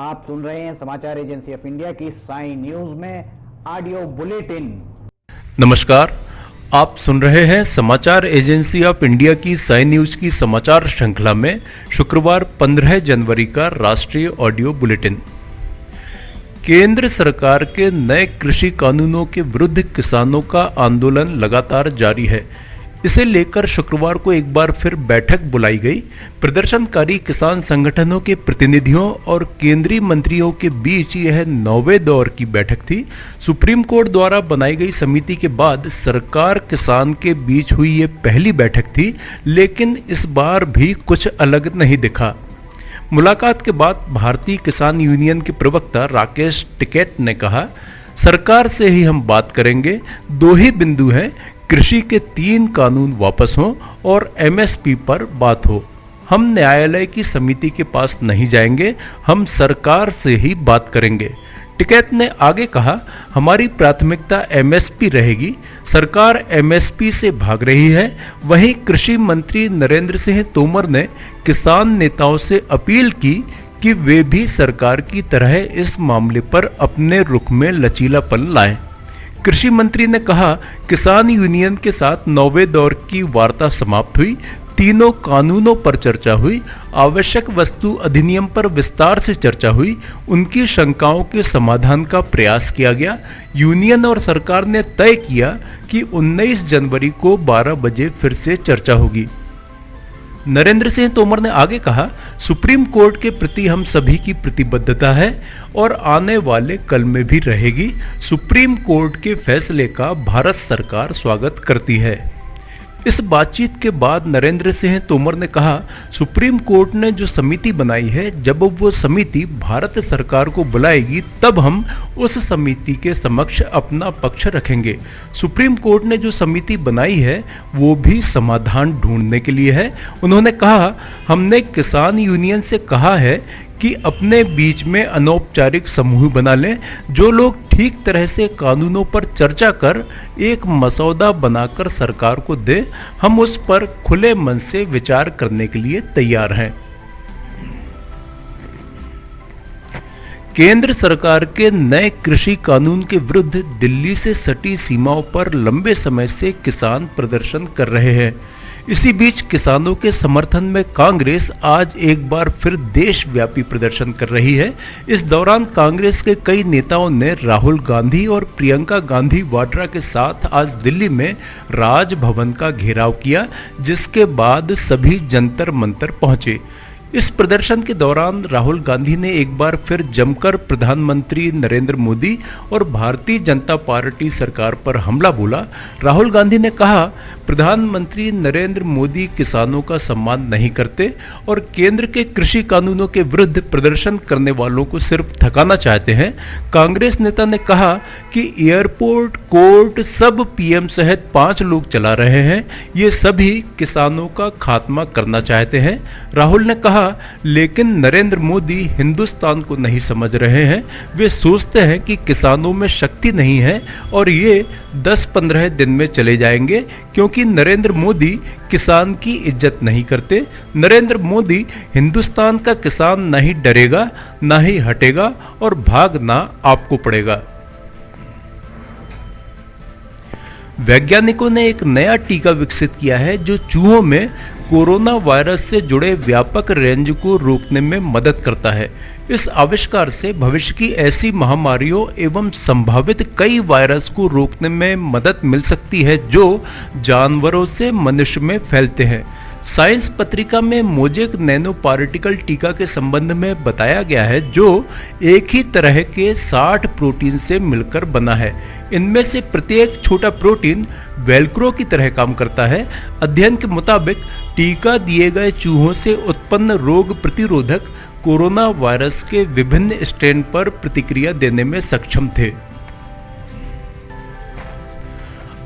आप सुन रहे हैं समाचार एजेंसी ऑफ इंडिया की साई न्यूज में ऑडियो बुलेटिन। नमस्कार, आप सुन रहे हैं समाचार एजेंसी ऑफ इंडिया की साई न्यूज की समाचार श्रृंखला में शुक्रवार 15 जनवरी का राष्ट्रीय ऑडियो बुलेटिन। केंद्र सरकार के नए कृषि कानूनों के विरुद्ध किसानों का आंदोलन लगातार जारी है। इसे लेकर शुक्रवार को एक बार फिर बैठक बुलाई गई। प्रदर्शनकारी किसान संगठनों के प्रतिनिधियों और केंद्रीय मंत्रियों के बीच यह 9वें दौर की बैठक थी। सुप्रीम कोर्ट द्वारा बनाई गई समिति के बाद सरकार किसान के बीच हुई ये पहली बैठक थी, लेकिन इस बार भी कुछ अलग नहीं दिखा। मुलाकात के बाद भारतीय किसान यूनियन के प्रवक्ता राकेश टिकैत ने कहा, सरकार से ही हम बात करेंगे। दो ही बिंदु हैं, कृषि के 3 कानून वापस हों और एमएसपी पर बात हो। हम न्यायालय की समिति के पास नहीं जाएंगे, हम सरकार से ही बात करेंगे। टिकैत ने आगे कहा, हमारी प्राथमिकता एमएसपी रहेगी। सरकार एमएसपी से भाग रही है। वहीं कृषि मंत्री नरेंद्र सिंह तोमर ने किसान नेताओं से अपील की कि वे भी सरकार की तरह इस मामले पर अपने रुख में लचीलापन लाएं। कृषि मंत्री ने कहा, किसान यूनियन के साथ 9वें दौर की वार्ता समाप्त हुई। तीनों कानूनों पर चर्चा हुई। आवश्यक वस्तु अधिनियम पर विस्तार से चर्चा हुई। उनकी शंकाओं के समाधान का प्रयास किया गया। यूनियन और सरकार ने तय किया कि 19 जनवरी को 12 बजे फिर से चर्चा होगी। नरेंद्र सिंह तोमर ने आगे कहा, सुप्रीम कोर्ट के प्रति हम सभी की प्रतिबद्धता है और आने वाले कल में भी रहेगी। सुप्रीम कोर्ट के फैसले का भारत सरकार स्वागत करती है। इस बातचीत के बाद नरेंद्र सिंह तोमर ने कहा, सुप्रीम कोर्ट ने जो समिति बनाई है, जब वो समिति भारत सरकार को बुलाएगी तब हम उस समिति के समक्ष अपना पक्ष रखेंगे। सुप्रीम कोर्ट ने जो समिति बनाई है वो भी समाधान ढूंढने के लिए है। उन्होंने कहा, हमने किसान यूनियन से कहा है कि अपने बीच में अनौपचारिक समूह बना लें। जो लोग ठीक तरह से कानूनों पर चर्चा कर एक मसौदा बनाकर सरकार को दे, हम उस पर खुले मन से विचार करने के लिए तैयार हैं। केंद्र सरकार के नए कृषि कानून के विरुद्ध दिल्ली से सटी सीमाओं पर लंबे समय से किसान प्रदर्शन कर रहे हैं। इसी बीच किसानों के समर्थन में कांग्रेस आज एक बार फिर देशव्यापी प्रदर्शन कर रही है। इस दौरान कांग्रेस के कई नेताओं ने राहुल गांधी और प्रियंका गांधी वाड्रा के साथ आज दिल्ली में राजभवन का घेराव किया, जिसके बाद सभी जंतर मंतर पहुंचे। इस प्रदर्शन के दौरान राहुल गांधी ने एक बार फिर जमकर प्रधानमंत्री नरेंद्र मोदी और भारतीय जनता पार्टी सरकार पर हमला बोला। राहुल गांधी ने कहा, प्रधानमंत्री नरेंद्र मोदी किसानों का सम्मान नहीं करते और केंद्र के कृषि कानूनों के विरुद्ध प्रदर्शन करने वालों को सिर्फ थकाना चाहते हैं। कांग्रेस नेता ने कहा कि एयरपोर्ट, कोर्ट सब पीएम सहित 5 लोग चला रहे हैं। ये सभी किसानों का खात्मा करना चाहते हैं। राहुल ने कहा, लेकिन नरेंद्र मोदी हिंदुस्तान को नहीं समझ रहे हैं। वे सोचते हैं कि किसानों में शक्ति नहीं है और ये 10-15 दिन में चले जाएंगे, क्योंकि नरेंद्र मोदी किसान की इज्जत नहीं करते। नरेंद्र मोदी हिंदुस्तान का किसान नहीं डरेगा, ना ही हटेगा और भागना आपको पड़ेगा। वैज्ञानिकों ने एक नया टीका विकसित किया है जो चूहों में कोरोना वायरस से जुड़े व्यापक रेंज को रोकने में मदद करता है। इस आविष्कार से भविष्य की ऐसी महामारियों एवं संभावित कई वायरस को रोकने में मदद मिल सकती है जो जानवरों से मनुष्य में फैलते हैं। साइंस पत्रिका में मोजेक नैनो पार्टिकल टीका के संबंध में बताया गया है, जो एक ही तरह के 60 प्रोटीन से मिलकर बना है। इनमें से प्रत्येक छोटा प्रोटीन वेलक्रो की तरह काम करता है। अध्ययन के मुताबिक टीका दिए गए चूहों से उत्पन्न रोग प्रतिरोधक कोरोना वायरस के विभिन्न स्ट्रेन पर प्रतिक्रिया देने में सक्षम थे।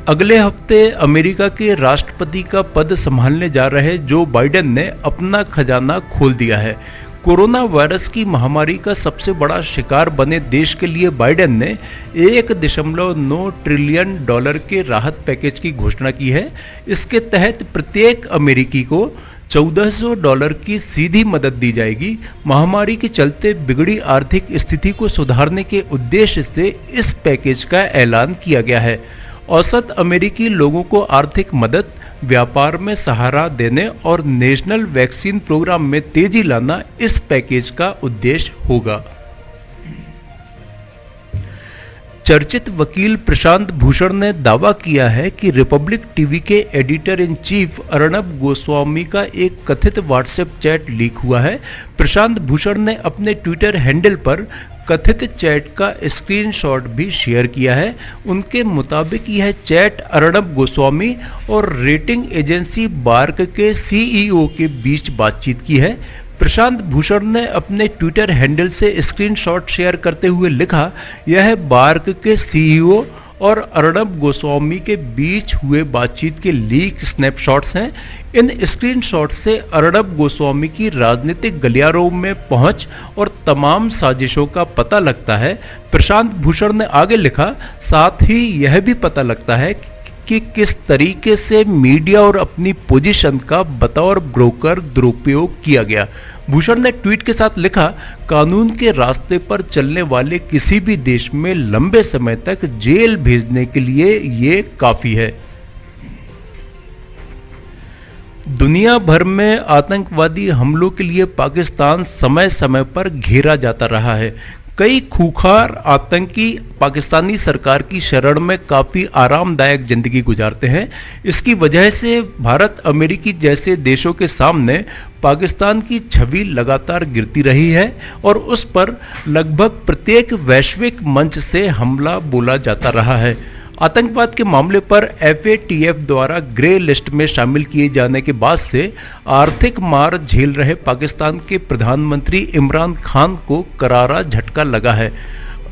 अगले हफ्ते अमेरिका के राष्ट्रपति का पद संभालने जा रहे जो बाइडेन ने अपना खजाना खोल दिया है। कोरोना वायरस की महामारी का सबसे बड़ा शिकार बने देश के लिए बाइडेन ने 1.9 ट्रिलियन डॉलर के राहत पैकेज की घोषणा की है। इसके तहत प्रत्येक अमेरिकी को $1400 की सीधी मदद दी जाएगी। महामारी के चलते बिगड़ी आर्थिक स्थिति को सुधारने के उद्देश्य से इस पैकेज का ऐलान किया गया है। औसत अमेरिकी लोगों को आर्थिक मदद, व्यापार में सहारा देने और नेशनल वैक्सीन प्रोग्राम में तेजी लाना इस पैकेज का उद्देश्य होगा। चर्चित वकील प्रशांत भूषण ने दावा किया है कि रिपब्लिक टीवी के editor in chief Arnab Goswami का एक कथित व्हाट्सएप चैट लीक हुआ है। प्रशांत भूषण ने अपने ट्विटर हैंडल पर कथित चैट का स्क्रीनशॉट भी शेयर किया है। उनके मुताबिक यह चैट अर्णब गोस्वामी और रेटिंग एजेंसी बार्क के सीईओ के बीच बातचीत की है। प्रशांत भूषण ने अपने ट्विटर हैंडल से स्क्रीनशॉट शेयर करते हुए लिखा, यह बार्क के सीईओ और अर्णब गोस्वामी के बीच हुए बातचीत के लीक स्नैपशॉट्स हैं। इन स्क्रीनशॉट्स से अर्णब गोस्वामी की राजनीतिक गलियारों में पहुंच और तमाम साजिशों का पता लगता है। प्रशांत भूषण ने आगे लिखा, साथ ही यह भी पता लगता है कि किस तरीके से मीडिया और अपनी पोजीशन का बतौर ब्रोकर दुरुपयोग किया गया। भूषण ने ट्वीट के साथ लिखा, कानून के रास्ते पर चलने वाले किसी भी देश में लंबे समय तक जेल भेजने के लिए ये काफी है। दुनिया भर में आतंकवादी हमलों के लिए पाकिस्तान समय समय पर घेरा जाता रहा है। कई खूंखार आतंकी पाकिस्तानी सरकार की शरण में काफ़ी आरामदायक जिंदगी गुजारते हैं। इसकी वजह से भारत, अमेरिकी जैसे देशों के सामने पाकिस्तान की छवि लगातार गिरती रही है और उस पर लगभग प्रत्येक वैश्विक मंच से हमला बोला जाता रहा है। आतंकवाद के मामले पर FATF द्वारा ग्रे लिस्ट में शामिल किए जाने के बाद से आर्थिक मार झेल रहे पाकिस्तान के प्रधानमंत्री इमरान खान को करारा झटका लगा है।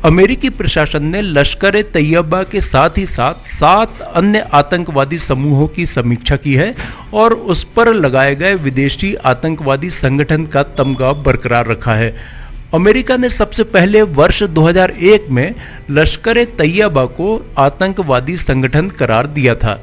अमेरिकी प्रशासन ने लश्कर ए तैयबा के साथ ही साथ 7 अन्य आतंकवादी समूहों की समीक्षा की है और उस पर लगाए गए विदेशी आतंकवादी संगठन का तमगा बरकरार रखा है। अमेरिका ने सबसे पहले वर्ष 2001 में लश्कर ए तैयबा को आतंकवादी संगठन करार दिया था।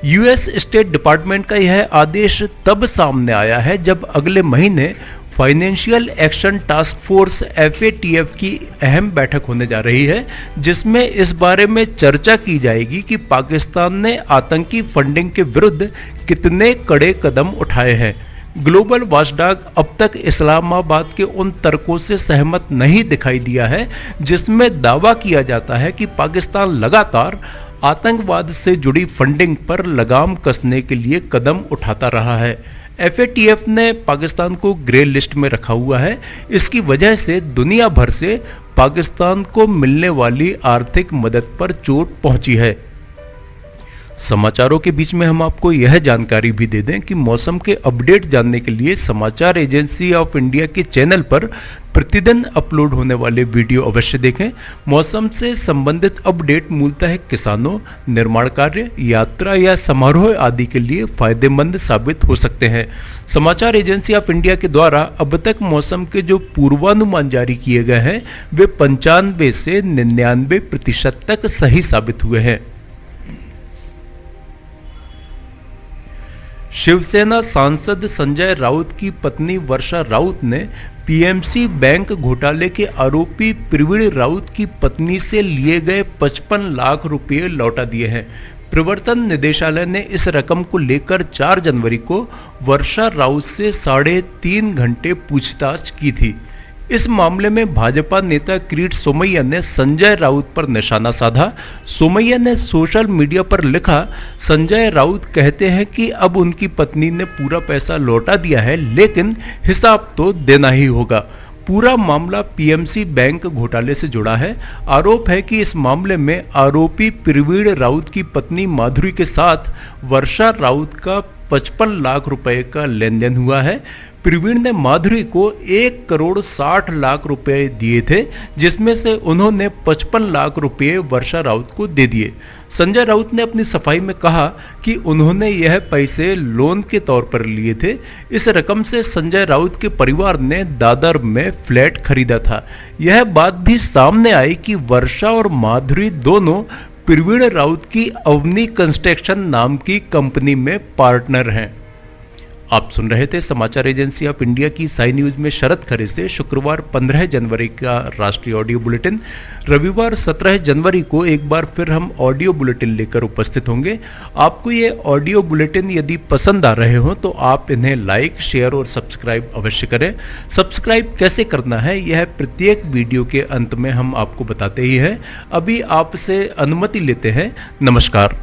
यूएस स्टेट डिपार्टमेंट का यह आदेश तब सामने आया है जब अगले महीने financial action task force FATF की अहम बैठक होने जा रही है, जिसमें इस बारे में चर्चा की जाएगी कि पाकिस्तान ने आतंकी फंडिंग के विरुद्ध कितने कड़े कदम उठाए हैं। ग्लोबल वॉचडॉग अब तक इस्लामाबाद के उन तर्कों से सहमत नहीं दिखाई दिया है जिसमें दावा किया जाता है कि पाकिस्तान लगातार आतंकवाद से जुड़ी फंडिंग पर लगाम कसने के लिए कदम उठाता रहा है। FATF ने पाकिस्तान को ग्रे लिस्ट में रखा हुआ है। इसकी वजह से दुनिया भर से पाकिस्तान को मिलने वाली आर्थिक मदद पर चोट पहुंची है। समाचारों के बीच में हम आपको यह जानकारी भी दे दें कि मौसम के अपडेट जानने के लिए समाचार एजेंसी ऑफ इंडिया के चैनल पर प्रतिदिन अपलोड होने वाले वीडियो अवश्य देखें। मौसम से संबंधित अपडेट मूलतः किसानों, निर्माण कार्य, यात्रा या समारोह आदि के लिए फायदेमंद साबित हो सकते हैं। समाचार एजेंसी ऑफ इंडिया के द्वारा अब तक मौसम के जो पूर्वानुमान जारी किए गए हैं वे 95 से 99% तक सही साबित हुए हैं। शिवसेना सांसद संजय राउत की पत्नी वर्षा राउत ने PMC बैंक घोटाले के आरोपी प्रवीण राउत की पत्नी से लिए गए 55 लाख रुपए लौटा दिए हैं। प्रवर्तन निदेशालय ने इस रकम को लेकर 4 जनवरी को वर्षा राउत से 3.5 घंटे पूछताछ की थी। इस मामले में भाजपा नेता किरीट सोमैया ने संजय राउत पर निशाना साधा। सोमैया ने सोशल मीडिया पर लिखा, संजय राउत कहते हैं कि अब उनकी पत्नी ने पूरा पैसा लौटा दिया है, लेकिन हिसाब तो देना ही होगा। पूरा मामला PMC बैंक घोटाले से जुड़ा है। आरोप है कि इस मामले में आरोपी प्रवीण राउत की पत्नी माधुरी के साथ वर्षा राउत का 55 लाख रुपए का लेन देन हुआ है। प्रवीण ने माधुरी को 1,60,00,000 रुपए दिए थे, जिसमें से उन्होंने 55 लाख रुपए वर्षा राउत को दे दिए। संजय राउत ने अपनी सफाई में कहा कि उन्होंने यह पैसे लोन के तौर पर लिए थे। इस रकम से संजय राउत के परिवार ने दादर में फ्लैट खरीदा था। यह बात भी सामने आई कि वर्षा और माधुरी दोनों प्रवीण राउत की अवनी कंस्ट्रक्शन नाम की कंपनी में पार्टनर हैं। आप सुन रहे थे समाचार एजेंसी ऑफ इंडिया की साई न्यूज में शरद खरे से शुक्रवार 15 जनवरी का राष्ट्रीय ऑडियो बुलेटिन। रविवार 17 जनवरी को एक बार फिर हम ऑडियो बुलेटिन लेकर उपस्थित होंगे। आपको ये ऑडियो बुलेटिन यदि पसंद आ रहे हो तो आप इन्हें लाइक, शेयर और सब्सक्राइब अवश्य करें। सब्सक्राइब कैसे करना है यह प्रत्येक वीडियो के अंत में हम आपको बताते ही हैं। अभी आपसे अनुमति लेते हैं। नमस्कार।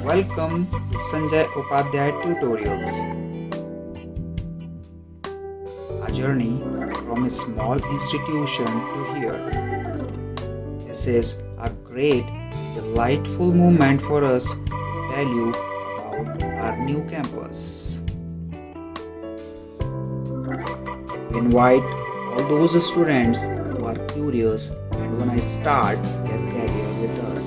Welcome to Sanjay Upadhyay Tutorials. A journey from a small institution to here. This is a great, delightful moment for us to tell you about our new campus. We invite all those students who are curious and want to start their career with us.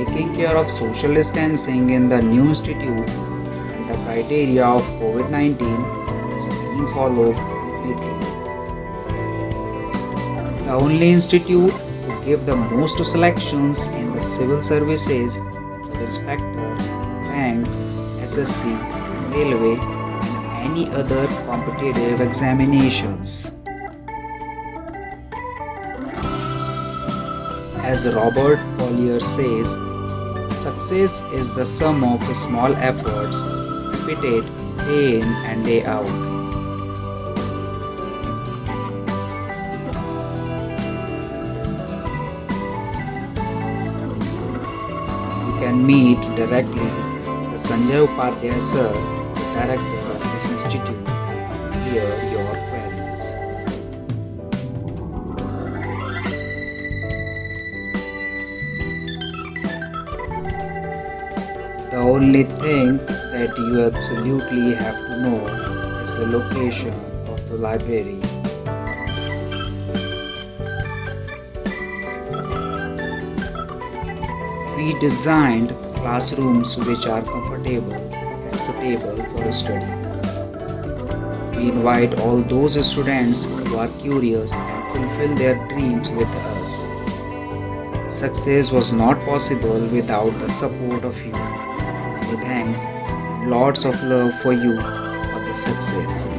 Taking care of social distancing in the new institute and the criteria of COVID-19 is being followed completely. The only institute to give the most selections in the civil services, inspector, bank, SSC, railway and any other competitive examinations. As Robert Collier says, success is the sum of small efforts repeated day in and day out. You can meet directly the Sanjay Upadhyay sir, the director of this institute, and hear your queries. The only thing that you absolutely have to know is the location of the library. We designed classrooms which are comfortable and suitable for study. We invite all those students who are curious and fulfill their dreams with us. Success was not possible without the support of you. Many thanks, lots of love for you for this success.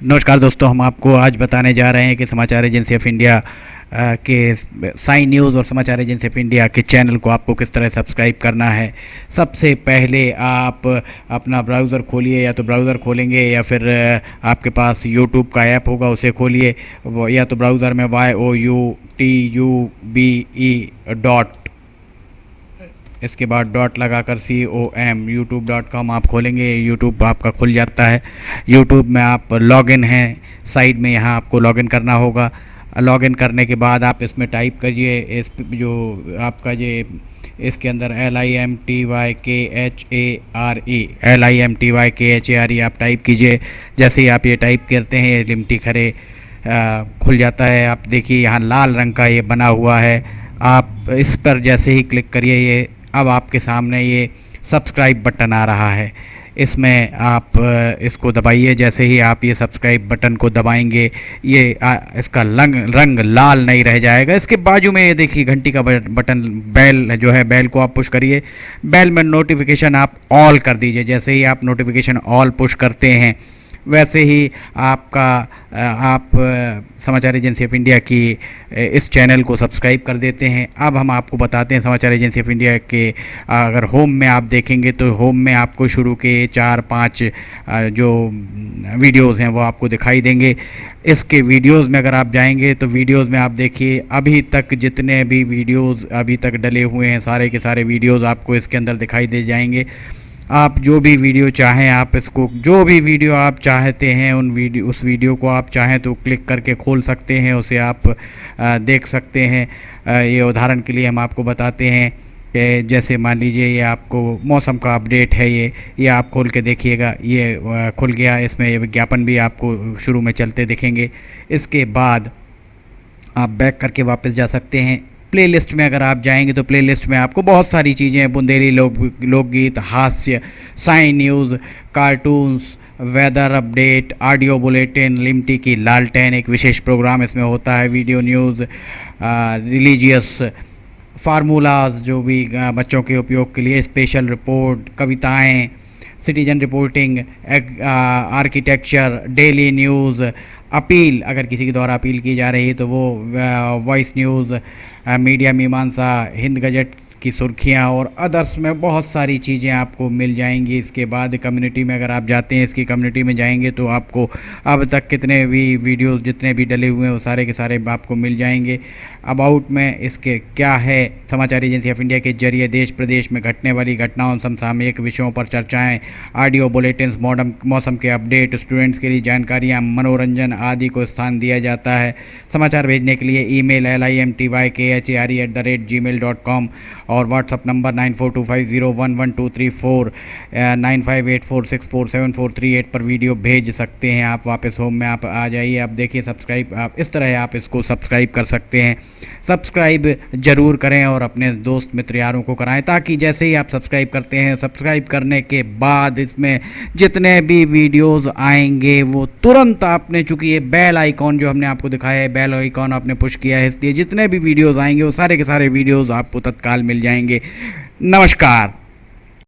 नमस्कार दोस्तों, हम आपको आज बताने जा रहे हैं कि समाचार एजेंसी ऑफ इंडिया के साई न्यूज़ और समाचार एजेंसी ऑफ इंडिया के चैनल को आपको किस तरह सब्सक्राइब करना है। सबसे पहले आप अपना ब्राउज़र खोलिए, या तो ब्राउज़र खोलेंगे या फिर आपके पास यूट्यूब का ऐप होगा उसे खोलिए, या तो ब्राउज़र में youtube इसके बाद डॉट लगाकर com youtube.com आप खोलेंगे। यूट्यूब आपका खुल जाता है। यूट्यूब में आप लॉगिन हैं, साइड में यहाँ आपको लॉगिन करना होगा। लॉगिन करने के बाद आप इसमें टाइप करिए, इस जो आपका ये इसके अंदर LIMTYKHARE आप टाइप कीजिए। जैसे ही आप ये टाइप करते हैं लिमटी खरे खुल जाता है। आप देखिए यहाँ लाल रंग का ये बना हुआ है, आप इस पर जैसे ही क्लिक करिए ये अब आपके सामने ये सब्सक्राइब बटन आ रहा है। इसमें आप इसको दबाइए। जैसे ही आप ये सब्सक्राइब बटन को दबाएंगे ये इसका रंग लाल नहीं रह जाएगा। इसके बाजू में ये देखिए घंटी का बटन, बेल जो है, बेल को आप पुश करिए। बेल में नोटिफिकेशन आप ऑल कर दीजिए। जैसे ही आप नोटिफिकेशन ऑल पुश करते हैं वैसे ही आप समाचार एजेंसी ऑफ इंडिया की इस चैनल को सब्सक्राइब कर देते हैं। अब हम आपको बताते हैं समाचार एजेंसी ऑफ इंडिया के अगर होम में आप देखेंगे तो होम में आपको शुरू के 4-5 जो वीडियोस हैं वो आपको दिखाई देंगे। इसके वीडियोस में अगर आप जाएंगे तो वीडियोस में आप देखिए अभी तक जितने भी वीडियोस अभी तक डले हुए हैं सारे के सारे वीडियोस आपको इसके अंदर दिखाई दे जाएंगे। आप जो भी वीडियो चाहें, आप इसको जो भी वीडियो आप चाहते हैं उस वीडियो को आप चाहें तो क्लिक करके खोल सकते हैं, उसे आप देख सकते हैं। ये उदाहरण के लिए हम आपको बताते हैं कि जैसे मान लीजिए ये आपको मौसम का अपडेट है, ये आप खोल के देखिएगा, ये खुल गया। इसमें ये विज्ञापन भी आपको शुरू में चलते दिखेंगे। इसके बाद आप बैक करके वापस जा सकते हैं। प्लेलिस्ट में अगर आप जाएंगे तो प्लेलिस्ट में आपको बहुत सारी चीज़ें हैं, बुंदेली लोकगीत, हास्य, sign news, cartoons, weather update, audio bulletin, Limti की लालटेन एक विशेष प्रोग्राम इसमें होता है, वीडियो न्यूज़, रिलीजियस फार्मूलाज जो भी बच्चों के उपयोग के लिए, स्पेशल रिपोर्ट, कविताएं, citizen reporting, architecture, daily news, appeal अगर किसी के द्वारा अपील की जा रही है तो वो, वॉइस न्यूज़, मीडिया मीमांसा, हिंद गजट की सुर्खियाँ और अदर्स में बहुत सारी चीज़ें आपको मिल जाएंगी। इसके बाद कम्युनिटी में अगर आप जाते हैं, इसकी कम्युनिटी में जाएंगे तो आपको अब तक कितने भी वीडियोस जितने भी डले हुए हैं वो सारे के सारे आपको मिल जाएंगे। अबाउट में इसके क्या है, समाचार एजेंसी ऑफ इंडिया के जरिए देश प्रदेश में घटने वाली घटनाओं, समसामयिक विषयों पर चर्चाएँ, ऑडियो बुलेटिन्स, मौसम के अपडेट, स्टूडेंट्स के लिए जानकारियाँ, मनोरंजन आदि को स्थान दिया जाता है। समाचार भेजने के लिए ईमेल limtykhare@gmail.com और व्हाट्सअप नंबर 9425011234 9584647438 पर वीडियो भेज सकते हैं आप। वापस होम में आप आ जाइए, आप देखिए सब्सक्राइब, आप इस तरह आप इसको सब्सक्राइब कर सकते हैं। सब्सक्राइब ज़रूर करें और अपने दोस्त मित्र यारों को कराएं, ताकि जैसे ही आप सब्सक्राइब करते हैं, सब्सक्राइब करने के बाद इसमें जितने भी वीडियोस आएंगे वो तुरंत आपने, चूँकि ये बेल आइकॉन जो हमने आपको दिखाया है, बेल आइकॉन आपने पुश किया है, इसलिए जितने भी वीडियोस आएंगे वो सारे के सारे वीडियोस आपको तत्काल मिल जाएंगे। नमस्कार।